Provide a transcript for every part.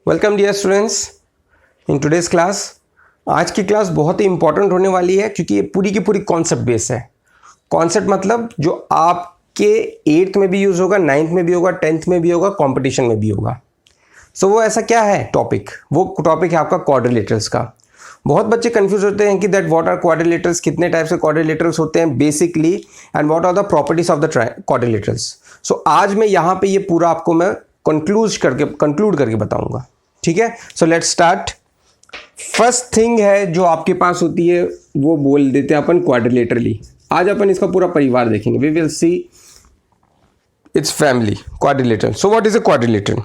Welcome dear students in today's class. आज की class बहुत ही इंपॉर्टेंट होने वाली है क्योंकि ये पूरी की पूरी कॉन्सेप्ट बेस है। कॉन्सेप्ट मतलब जो आपके 8th में भी यूज़ होगा, 9th में भी होगा, 10th में भी होगा, कंपटीशन में भी होगा। सो वो ऐसा क्या है टॉपिक? वो टॉपिक है आपका क्वाड्रिलेटरल्स का। बहुत बच्चे कंफ्यूज होते हैं कि दैट व्हाट आर क्वाड्रिलेटरल्स, कितने टाइप से क्वाड्रिलेटरल्स होते हैं basically, and what are the properties of the quadrilaterals. So आज मैं यहाँ पे ये पूरा आपको मैं कंक्लूड करके बताऊंगा। ठीक है, so let's start. First thing है जो आपके पास होती है वो बोल देते हैं अपन क्वाड्रिलेटरली। आज अपन इसका पूरा परिवार देखेंगे। We will see its family quadrilateral. So what is a quadrilateral?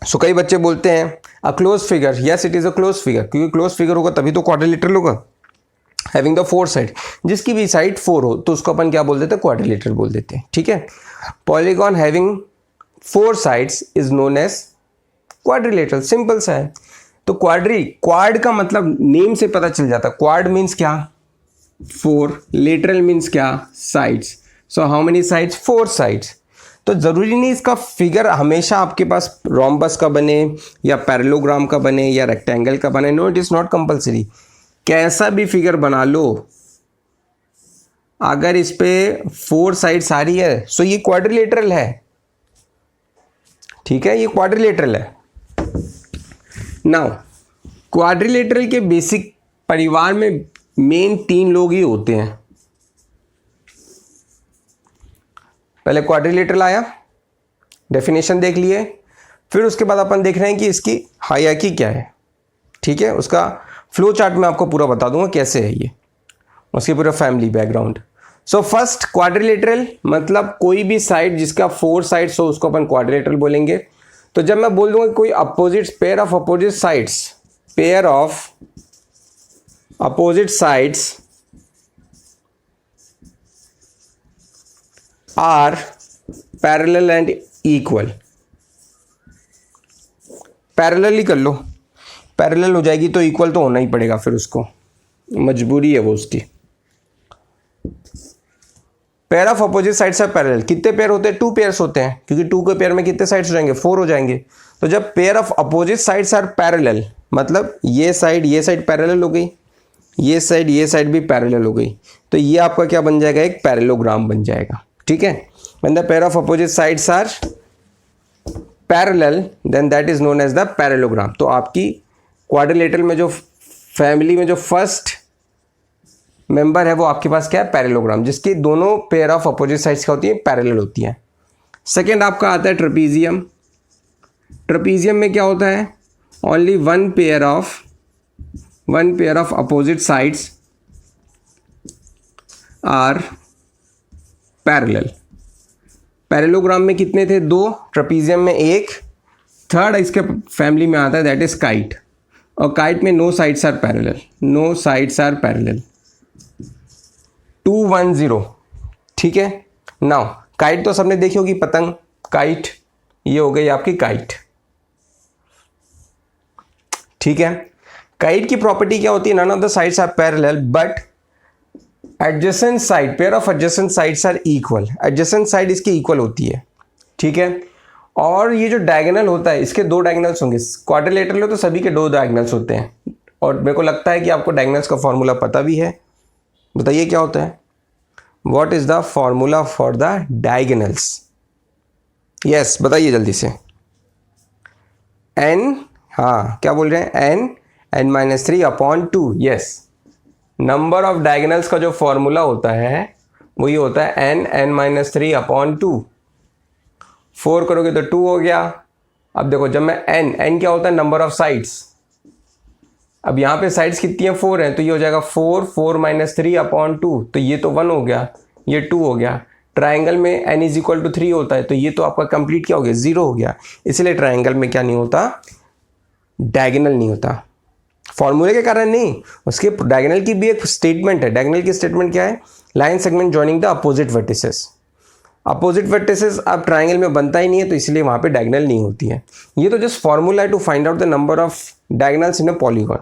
So कई बच्चे बोलते हैं a close figure. Yes, it is a close figure, क्योंकि क्लोज फिगर होगा तभी तो क्वाड्रिलेटरल होगा। हैविंग द 4 साइड, जिसकी भी साइड 4 हो तो उसको अपन क्या बोल देते हैं? क्वाड्रिलेटरल बोल देते हैं। ठीक है, polygon having 4 sides is known as quadrilateral. Simple सा है। तो क्वाड का मतलब नेम से पता चल जाता है। क्वाड मीन्स क्या? 4। लेटरल मीन्स क्या? Sides. So how many sides? 4 sides. तो जरूरी नहीं इसका फिगर हमेशा आपके पास रोम्बस का बने या पैरेललोग्राम का बने या रेक्टेंगल का बने। No, it is not compulsory. कैसा भी फिगर बना लो, अगर इस पे 4 साइड्स आ रही है सो ये क्वाड्रिलेटरल है। ठीक है, ये क्वाड्रिलेटरल है। नाउ क्वाड्रिलेटरल के बेसिक परिवार में मेन 3 लोग ही होते हैं। पहले क्वाड्रिलेटरल आया, डेफिनेशन देख लिए, फिर उसके बाद अपन देख रहे हैं कि इसकी हायरार्की क्या है। ठीक है, उसका फ्लो चार्ट में आपको पूरा बता दूंगा कैसे है ये, उसकी पूरा family background. So first quadrilateral मतलब कोई भी साइड जिसका 4 साइड्स हो उसको अपन क्वाड्रिलेटरल बोलेंगे। तो जब मैं बोल दूंगा कोई pair of opposite sides are parallel and equal. Parallel ही कर लो, पैरेलल हो जाएगी तो इक्वल तो होना ही पड़ेगा, फिर उसको मजबूरी है वो उसकी। Pair of opposite sides are parallel. कितने पेयर होते हैं? 2 पेयर्स होते हैं, क्योंकि 2 के पेयर में कितने साइड्स हो जाएंगे? 4 हो जाएंगे। तो जब pair of opposite sides are parallel मतलब ये साइड पैरेलल हो गई, ये साइड भी पैरेलल हो गई, तो ये आपका क्या बन जाएगा? एक पैरेललोग्राम बन जाएगा। ठीक है, when the pair of opposite sides are parallel then that is known as the parallelogram. तो आपकी क्वाड्रिलेटरल में जो फैमिली में जो फर्स्ट मेंबर है वो आपके पास क्या है? पैरेललोग्राम, जिसकी दोनों पेयर ऑफ अपोजिट साइड्स क्या होती है? पैरेलल होती है। सेकेंड आपका आता है ट्रेपीजियम। ट्रेपीजियम में क्या होता है? Only one pair of opposite sides are parallel. Parallelogram में कितने थे? 2। ट्रेपीजियम में 1। थर्ड इसके फैमिली में आता है दैट इज काइट, और काइट में नो साइड्स आर पैरेलल। 2 1 0। ठीक है, नाउ काइट तो सबने देखी होगी, पतंग काइट, ये हो गई आपकी काइट। ठीक है, काइट की प्रॉपर्टी क्या होती है? None of the sides are parallel but adjacent side, pair of adjacent sides are equal. Adjacent side इसकी इक्वल होती है। ठीक है, और ये जो डायगोनल होता है इसके 2 डायगोनल्स होंगे। क्वाड्रिलेटरल हो तो सभी के 2 डायगोनल्स होते हैं, और मेरे को लगता है कि आपको डायगोनल्स का फॉर्मूला पता भी है। बताइए क्या होता है? What is the formula for the diagonals? Yes, बताइए जल्दी से। n, हाँ क्या बोल रहे हैं? n-3/2। Yes, number of diagonals का जो फॉर्मूला होता है वो ये होता है n-3/2। 4 करोगे तो 2 हो गया। अब देखो जब मैं n क्या होता है? Number of sides. अब यहाँ पे साइड्स कितनी है? 4 है, तो ये हो जाएगा 4/3/2, तो ये तो 1 हो गया, ये 2 हो गया। ट्राइंगल में n इज इक्वल टू 3 होता है, तो ये तो आपका कंप्लीट क्या हो गया? 0 हो गया। इसलिए ट्राइंगल में क्या नहीं होता? डायगोनल नहीं होता। फॉर्मूले के कारण नहीं, उसके डायगोनल की भी एक स्टेटमेंट है। डायगोनल की स्टेटमेंट क्या है? Line segment joining the opposite vertices. Opposite vertices अब ट्राइंगल में बनता ही नहीं है, तो इसलिए वहाँ पे डायगोनल नहीं होती है। ये तो जस्ट फॉर्मूला है to find out the number of diagonals in a polygon.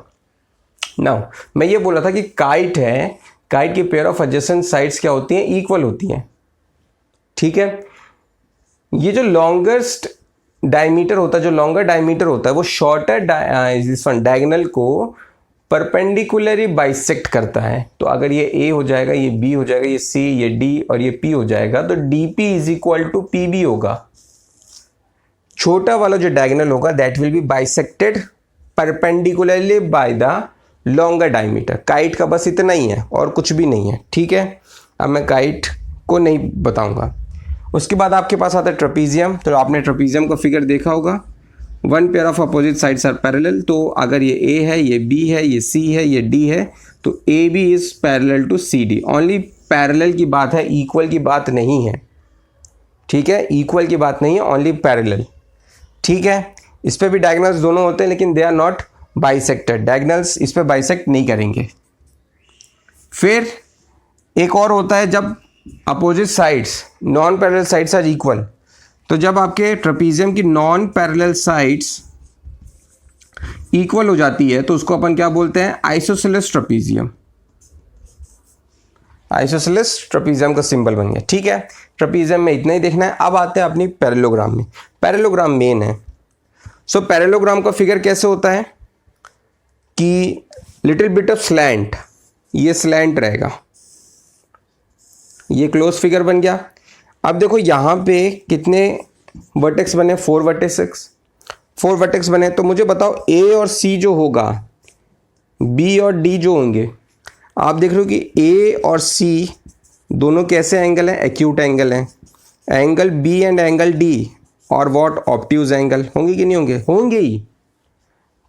Now मैं ये बोला था कि काइट है, काइट की पेयर ऑफ एडजेसेंट साइड्स क्या होती हैं? इक्वल होती हैं। ठीक है, ये जो लॉन्गेस्ट डायमीटर होता है, जो लॉन्गर डायमीटर होता है वो शॉर्टर दिस वन डायगोनल को परपेंडिकुलरली बाइसेक्ट करता है। तो अगर ये ए हो जाएगा, ये बी हो जाएगा, ये सी, ये डी और ये पी हो जाएगा, तो D P is equal to P B होगा। छोटा वाला जो डायगोनल होगा that will be bisected perpendicularly by the longer diameter. Kite का बस इतना ही है और कुछ भी नहीं है, ठीक है। अब मैं काइट को नहीं बताऊंगा। उसके बाद आपके पास आता है ट्रेपीजियम। तो आपने ट्रेपीजियम का फिगर देखा होगा, one pair of opposite sides are parallel. तो अगर ये ए है, ये बी है, ये सी है, ये डी है, तो A B is parallel to C D. Only parallel की बात है, इक्वल की बात नहीं है, ठीक है। इक्वल की बात नहीं है, ओनली पैरेलल, ठीक है। इस पे भी डायगोनल्स दोनों होते हैं, लेकिन they are not bisected. Diagonals इस पे बाइसेक्ट नहीं करेंगे। फिर एक और होता है जब opposite sides, non parallel sides are equal. तो जब आपके ट्रेपीजियम की नॉन पैरेलल साइड्स इक्वल हो जाती है तो उसको अपन क्या बोलते हैं, आइसोसेलेस ट्रेपीजियम। आइसोसेलेस ट्रेपीजियम का सिंबल बन गया, ठीक है। ट्रेपीजियम में इतना ही देखना है। अब आते हैं अपनी पैरेललोग्राम में। पैरेललोग्राम मेन है। सो पैरेललोग्राम का फिगर कैसे होता है कि लिटिल बिट ऑफ स्लैंट, ये स्लैंट रहेगा, ये क्लोज फिगर बन गया। अब देखो यहाँ पे कितने वर्टेक्स बने, 4 वर्टेक्स, 4 वर्टेक्स बने। तो मुझे बताओ ए और सी जो होगा, बी और डी जो होंगे, आप देख रहे हो कि ए और सी दोनों कैसे एंगल हैं, एक्यूट एंगल हैं। Angle B and angle D और व्हाट, ऑब्ट्यूज एंगल होंगे कि नहीं होंगे, होंगे ही।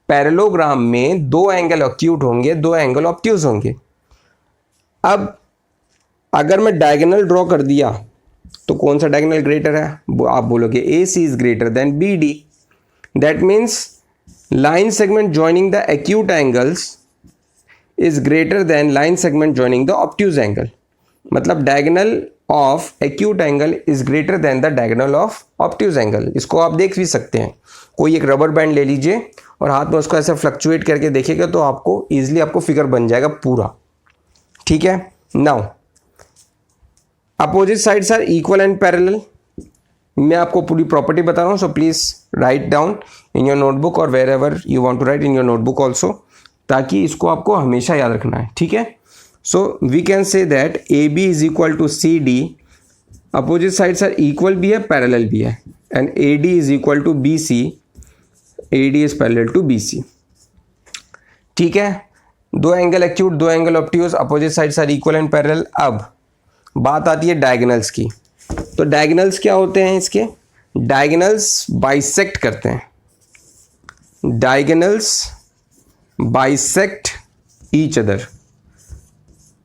पैरेललोग्राम में 2 एंगल एक्यूट होंगे, 2 एंगल ऑब्ट्यूज होंगे। अब अगर मैं डायगोनल ड्रॉ कर दिया तो कौन सा डायगोनल ग्रेटर है, आप बोलोगे A C is greater than B D. That means line segment joining the acute angles is greater than line segment joining the obtuse angle. मतलब diagonal of acute angle is greater than the diagonal of obtuse angle. इसको आप देख भी सकते हैं। कोई एक rubber band ले लीजिए और हाथ में उसको ऐसे फ्लक्चुएट करके देखिएगा तो आपको ईजिली आपको फिगर बन जाएगा पूरा, ठीक है। Now opposite sides are equal and parallel. मैं आपको पूरी प्रॉपर्टी बता रहा हूँ, so please write down in your notebook और wherever you want to write in your notebook also, ताकि इसको आपको हमेशा याद रखना है, ठीक है। So we can say that A B is equal to C D, opposite sides are equal भी है, पैरेलल भी है, and A D is equal to B C, A D is parallel to B C, ठीक है। 2 angle acute, 2 angle obtuse, opposite sides are equal and parallel. अब बात आती है डायगोनल्स की। तो डायगोनल्स क्या होते हैं इसके, डायगोनल्स बाइसेक्ट करते हैं। Diagonals bisect each other.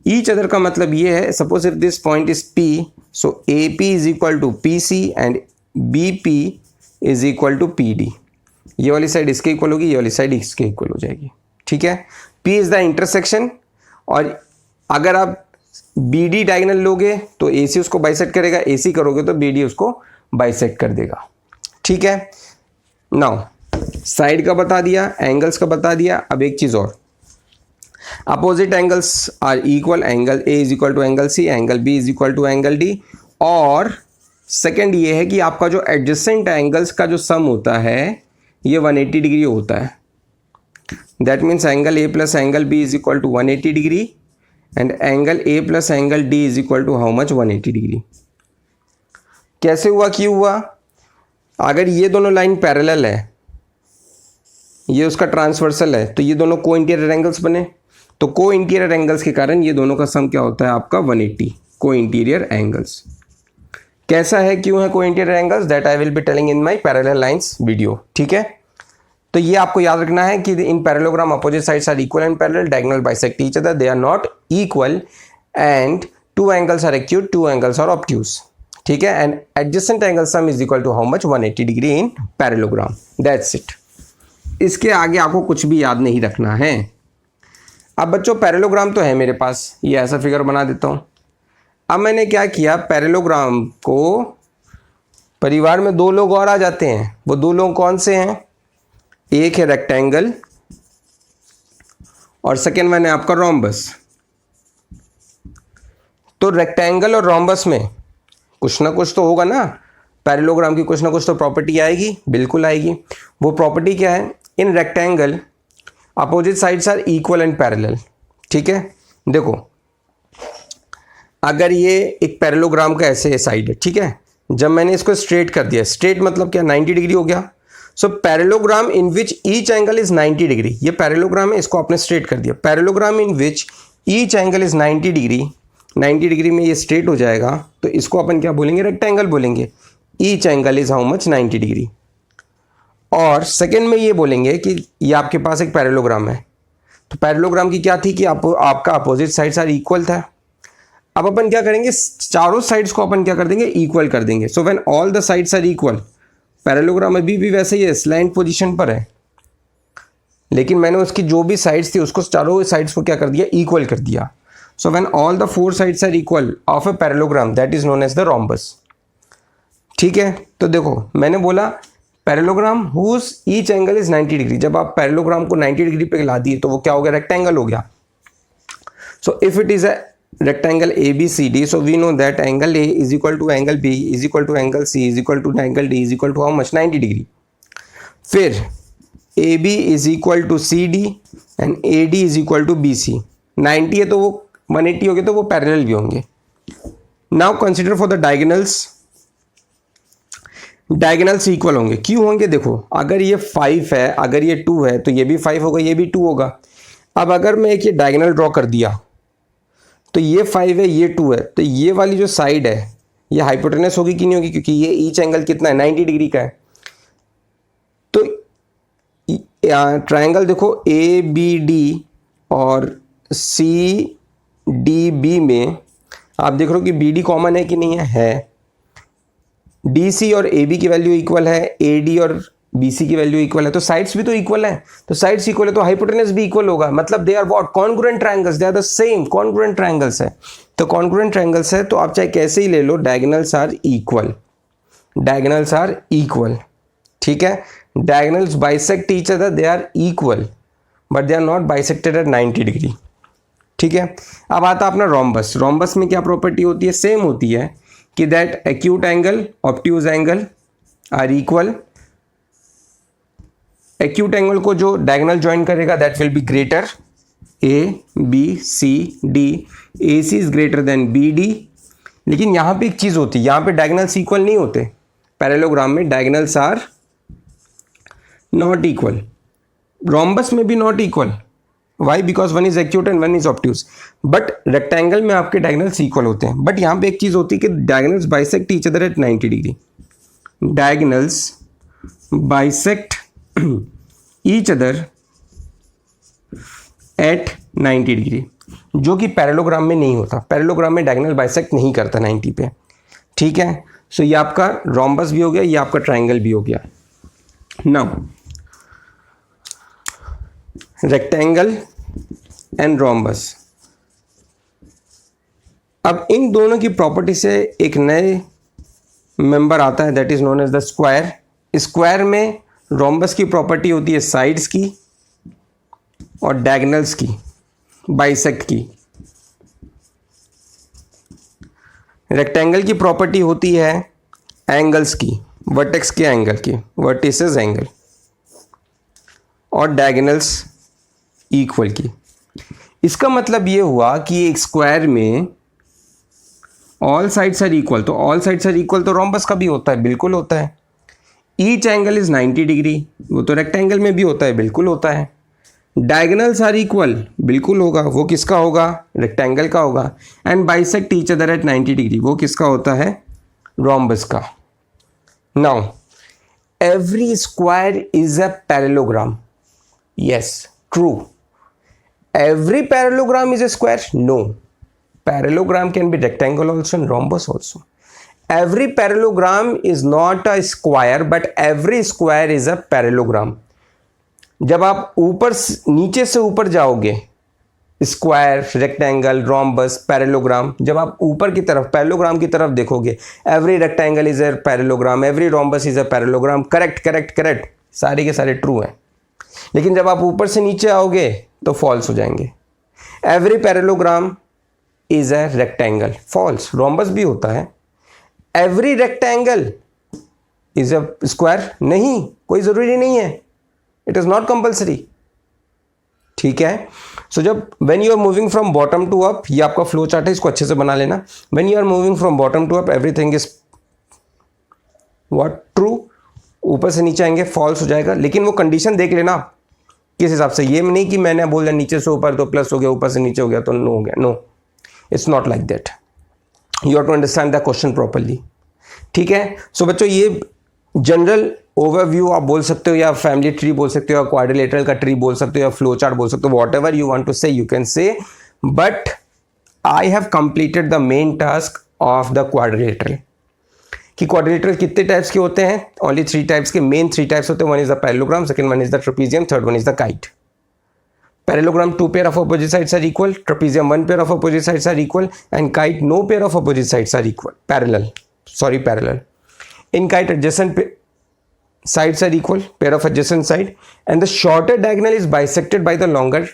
Each other का मतलब ये है, suppose if this point is P, so A P is equal to P C and B P is equal to P D. ये वाली साइड इसके equal होगी, ये वाली साइड इसके इक्वल हो जाएगी, ठीक है। पी इज द इंटरसेक्शन, और अगर आप बी डी डायगोनल लोगे तो ए सी उसको बाइसेक्ट करेगा, ए सी करोगे तो बी डी उसको बाइसेक्ट कर देगा, ठीक है। नाउ साइड का बता दिया, एंगल्स का बता दिया। अब एक चीज और, opposite angles are equal, angle A is equal to angle C, angle B is equal to angle D. और सेकंड ये है कि आपका जो एडजेसेंट एंगल्स का जो सम होता है ये 180 डिग्री होता है। That means angle A plus angle B is equal to 180 degree and angle A plus angle D is equal to how much, 180 degree. कैसे हुआ, क्यों हुआ? अगर ये दोनों लाइन पैरेलल है, ये उसका ट्रांसवर्सल है, तो ये दोनों को इंटीरियर एंगल्स बने। तो को इंटीरियर एंगल्स के कारण ये दोनों का सम क्या होता है आपका 180, को इंटीरियर एंगल्स। कैसा है, क्यों है को interior angles, that I will be telling in my parallel lines video, ठीक है। तो ये आपको याद रखना है कि in parallelogram opposite sides are equal and parallel, diagonal bisect each other, they are not equal, and 2 angles are acute, 2 angles are obtuse, ठीक है। And adjacent angle sum is equal to how much, 180 degree in parallelogram, that's it. इसके आगे आपको कुछ भी याद नहीं रखना है। अब बच्चों पैरेललोग्राम तो है मेरे पास, ये ऐसा फिगर बना देता हूं। अब मैंने क्या किया, पैरेललोग्राम को परिवार में 2 लोग और आ जाते हैं। वो 2 लोग कौन से हैं, एक है रेक्टेंगल और सेकेंड वन है आपका रोम्बस। तो रेक्टेंगल और रोम्बस में कुछ ना कुछ तो होगा ना। पैरेललोग्राम की कुछ ना कुछ तो प्रॉपर्टी आएगी, बिल्कुल आएगी। वो प्रॉपर्टी क्या है? In rectangle opposite sides are equal and parallel. ठीक है, देखो अगर ये एक पैरेललोग्राम का ऐसे साइड है, ठीक है, जब मैंने इसको स्ट्रेट कर दिया, स्ट्रेट मतलब क्या, 90 डिग्री हो गया। So parallelogram in which each angle is 90 degree, ये पैरेललोग्राम है, इसको आपने स्ट्रेट कर दिया। Parallelogram in which each angle is 90 degree, 90 degree में ये स्ट्रेट हो जाएगा, तो इसको अपन क्या बोलेंगे? रेक्टेंगल बोलेंगे। Each angle is how much? 90 degree. और सेकेंड में ये बोलेंगे कि ये आपके पास एक पैरेललोग्राम है, तो पैरेललोग्राम की क्या थी कि आपका अपोजिट साइड्स आर इक्वल था। अब अपन क्या करेंगे? चारों साइड्स को अपन क्या कर देंगे? इक्वल कर देंगे। So when all the sides are equal, parallelogram अभी भी वैसे ही है, स्लैंट पोजीशन पर है, लेकिन मैंने उसकी जो भी साइड्स थी उसको चारों साइड्स को क्या कर दिया? इक्वल कर दिया। So when all the four sides are equal of a parallelogram, that is known as the rhombus. ठीक है, तो देखो मैंने बोला parallelogram whose each angle is 90 degree. जब आप पैरेललोग्राम को 90 डिग्री पे ला दिए तो वो क्या हो गया? रेक्टेंगल हो गया। So if it is a rectangle ABCD, so we know that angle A is equal to angle B is equal to angle C is equal to angle D is equal to how much? 90 degree. फिर AB is equal to CD and AD is equal to BC। 90 है तो वो 180 हो गए, तो वो parallel भी होंगे। Now consider for the diagonals, diagonals equal होंगे। क्यों होंगे? देखो अगर ये 5 है, अगर ये 2 है, तो ये भी 5 होगा, ये भी 2 होगा। अब अगर मैं एक ये डायगोनल ड्रॉ कर दिया, तो ये 5 है, ये 2 है, तो ये वाली जो साइड है ये हाइपोटेनस होगी कि नहीं होगी? क्योंकि ये ईच एंगल कितना है? 90 डिग्री का है। तो ट्रायंगल देखो ABD और CDB में आप देख रहे हो कि BD कॉमन है कि नहीं है? DC और AB की वैल्यू इक्वल है, AD और BC की वैल्यू इक्वल है, तो साइड्स भी तो इक्वल है। तो साइड्स इक्वल है तो हाइपोटेनस भी इक्वल होगा, मतलब they are what? Congruent triangles, they are the same, congruent triangles है। तो कॉन्ग्रुएंट ट्रायंगल्स है तो आप चाहे कैसे ही ले लो, diagonals are equal, diagonals are equal. ठीक है, diagonals bisect each other, they are equal but they are not bisected at 90 degree. ठीक है, अब आता अपना रोम्बस। रोम्बस में क्या प्रॉपर्टी होती है? सेम होती है कि that acute angle, obtuse angle are equal. Acute angle को जो डायगोनल ज्वाइन करेगा that will be greater, ABCD, AC is greater than BD। लेकिन यहाँ पे एक चीज़ होती है, यहाँ पे डायगोनल्स इक्वल नहीं होते। पैरेललोग्राम में diagonals are not equal, rhombus में भी not equal. Why? Because one is acute and one is obtuse. But rectangle में आपके डायगोनल्स इक्वल होते हैं। बट यहाँ पे एक चीज़ होती है कि diagonals bisect each other at 90 degree, diagonals bisect each other at 90 degree, जो कि पैरेललोग्राम में नहीं होता। पैरेललोग्राम में डायगोनल बाइसेक्ट नहीं करता 90 पे। ठीक है, सो ये आपका रोम्बस भी हो गया, ये आपका ट्रायंगल भी हो गया। नाउ रेक्टेंगल एंड रोम्बस, अब इन दोनों की प्रॉपर्टी से एक नए मेंबर आता है that is known as the square. Square में रोम्बस की प्रॉपर्टी होती है साइड्स की और डायगोनल्स की, बाइसेक्ट की। रेक्टेंगल की प्रॉपर्टी होती है एंगल्स की, वर्टेक्स के एंगल की, वर्टिसेस एंगल, और डायगोनल्स इक्वल की। इसका मतलब ये हुआ कि एक स्क्वायर में ऑल साइड्स आर इक्वल, तो ऑल साइड्स आर इक्वल तो रोम्बस का भी होता है, बिल्कुल होता है। ईच एंगल इज 90 डिग्री, वो तो रेक्टेंगल में भी होता है, बिल्कुल होता है। डायगोनल्स आर इक्वल, बिल्कुल होगा, वो किसका होगा? रेक्टेंगल का होगा। And bisect each other at 90 degree, वो किसका होता है? रोम्बस का। Now every square is a parallelogram. Yes, true. Every parallelogram is a square? No, parallelogram can be rectangle also and rhombus also. Every parallelogram is not a square, but every square is a parallelogram. जब आप ऊपर नीचे से ऊपर जाओगे, square, rectangle, rhombus, parallelogram, जब आप ऊपर की तरफ पैरेललोग्राम की तरफ देखोगे, every rectangle is a parallelogram, every rhombus is a parallelogram. Correct correct correct, सारे के सारे ट्रू हैं। लेकिन जब आप ऊपर से नीचे आओगे तो फॉल्स हो जाएंगे। Every parallelogram is a rectangle, false. Rhombus भी होता है। Every rectangle is a square? नहीं, कोई ज़रूरी नहीं है, इट इज़ नॉट कंपल्सरी। ठीक है, सो जब when you are moving from bottom to up, ये आपका फ्लो चार्ट है, इसको अच्छे से बना लेना। When you are moving from bottom to up everything is what? True. ऊपर से नीचे आएंगे फॉल्स हो जाएगा, लेकिन वो कंडीशन देख लेना किस हिसाब से। ये नहीं कि मैंने बोल दिया नीचे से ऊपर तो प्लस हो गया, ऊपर से नीचे हो गया तो नो हो गया, no, it's not like that. You have to understand the question properly. ठीक है, सो बच्चों ये जनरल ओवरव्यू आप बोल सकते हो, या फैमिली ट्री बोल सकते हो, या क्वाड्रिलेटरल का ट्री बोल सकते हो, या फ्लो चार्ट बोल सकते हो, whatever you want to say you can say, but I have completed the main task of the quadrilateral. कि क्वाड्रिलेटरल कितने टाइप्स के होते हैं? ओनली 3 टाइप्स के, मेन 3 टाइप्स होते हैं। One is the parallelogram, second one is the trapezium, third one is the kite. Parallelogram 2 pair of opposite sides are equal, trapezium 1 pair of opposite sides are equal, and kite no pair of opposite sides are equal, parallel. In kite adjacent sides are equal, pair of adjacent side, and the shorter diagonal is bisected by the longer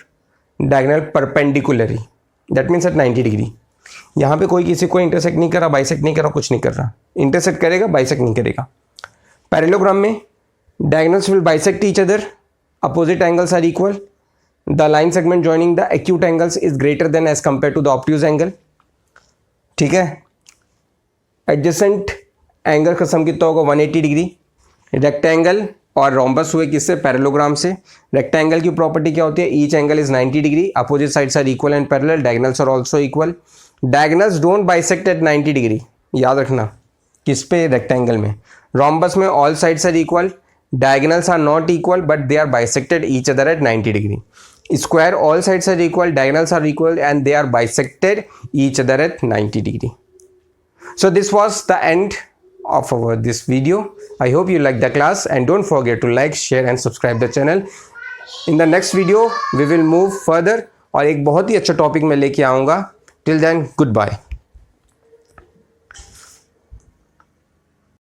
diagonal perpendicularly, that means at 90 degree. यहाँ पे कोई किसी को intersect नहीं कर रहा, bisect नहीं कर रहा, कुछ नहीं कर रहा। इंटरसेक्ट करेगा, बाइसेक्ट नहीं करेगा। पैरेललोग्राम में diagonals will bisect each other, opposite angles are equal, the line segment joining the acute angles is greater than as compared to the obtuse angle। ठीक है, एडजेसेंट एंगल का सम कितना होगा? 180 डिग्री। रेक्टेंगल और rhombus हुए किससे? Parallelogram से। Rectangle की प्रॉपर्टी क्या होती है? Each angle is 90 degree, opposite sides are equal and parallel, diagonals are also equal. Diagonals don't bisect at 90 degree, याद रखना। किस पे? रेक्टेंगल में। रोम्बस में all sides are equal, diagonals are not equal but they are bisected each other at 90 degree. Square, all sides are equal, diagonals are equal and they are bisected each other at 90 degree. So this was the end of this video. I hope you liked the class and don't forget to like, share and subscribe the channel. In the next video we will move further और एक बहुत ही अच्छा topic मैं लेके आऊँगा. Till then, goodbye.